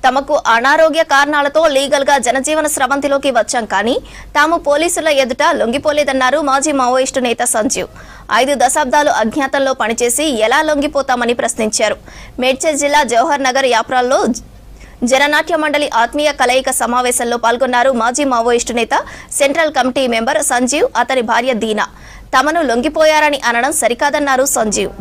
తమకు అనారోగ్య కారణాలతో లీగల్ గా జనజీవన స్రవంతిలోకి వచ్చాం కానీ తాము పోలీసుల ఎదుట లొంగిపోలేదన్నారు మాజీ మావోయిస్టు నేత సంజీవ్. 5 దశాబ్దాలు అజ్ఞాతంలో పనిచేసి ఎలా లొంగిపోతామని ప్రశ్నించారు. మేడ్చల్ జిల్లా జవహర్ నగర్ యాప్రాల్లో జననాట్య మండలి ఆత్మీయ కలయిక సమావేశంలో పాల్గొన్నారు మాజీ మావోయిస్టు నేత సెంట్రల్ కమిటీ మెంబర్ సంజీవ్, అతని భార్య దీనా. తమను లొంగిపోయారని అనడం సరికాదన్నారు సంజీవ్.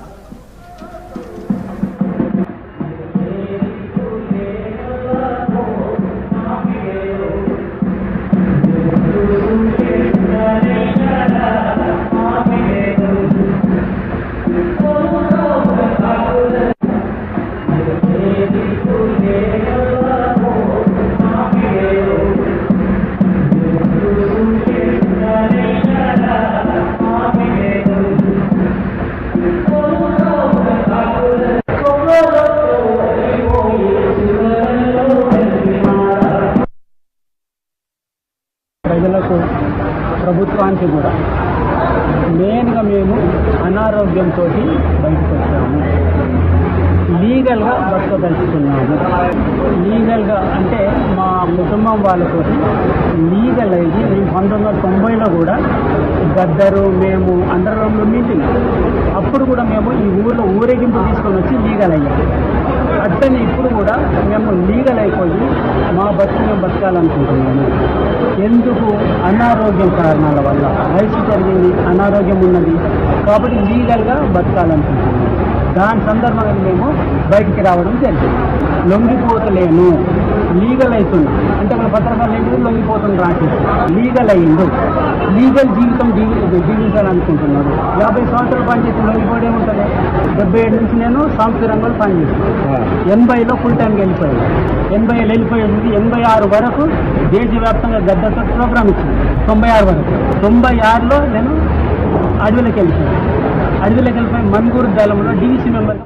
ప్రజలకు ప్రభుత్వానికి కూడా మెయిన్గా మేము అనారోగ్యంతో బయటకు వచ్చాము. లీగల్గా బతకదలుచుకున్నాము. లీగల్గా అంటే మా కుటుంబం వాళ్ళతో లీగల్ అయ్యి మేము 1990లో కూడా గద్దరు మేము అండర్గ్రౌండ్లో మీటింగ్ అప్పుడు కూడా మేము ఈ ఊర్లో ఊరేగింపు తీసుకొని వచ్చి లీగల్ అయ్యాము. అట్లనే ఇప్పుడు కూడా మేము లీగల్ అయిపోయి మా బతుకు మేము బతకాలనుకుంటున్నాము. ఎందుకు? అనారోగ్యం కారణాల వల్ల వయసు జరిగింది, అనారోగ్యం ఉన్నది కాబట్టి లీగల్గా బతకాలనుకుంటున్నాము. దాని సందర్భంగా మేము బయటికి రావడం జరిగింది. లొంగిపోతలేను, లీగల్ అవుతుంది అంటే మన పత్రకాలు ఏంటి లొంగిపోతుంది రాకేసి లీగల్ అయ్యిండు. లీగల్ జీవితం జీవించాలనుకుంటున్నాడు. 50 సంవత్సరాలు పనిచేసి లొంగిపోవడే ఉంటుంది. 77 నుంచి నేను సాంస్కృతిక రంగంలో పనిచేస్తాను. 80లో ఫుల్ టైంకి వెళ్ళిపోయాను. 80 వెళ్ళిపోయింది. 86 వరకు దేశవ్యాప్తంగా గద్దతో ప్రోగ్రామ్ ఇచ్చింది. 96 వరకు. 96లో నేను అడవిలోకి వెళ్ళిపోయాను. అడవిలోకి వెళ్ళిపోయి మన్గూరు దళంలో డీసీ మెంబర్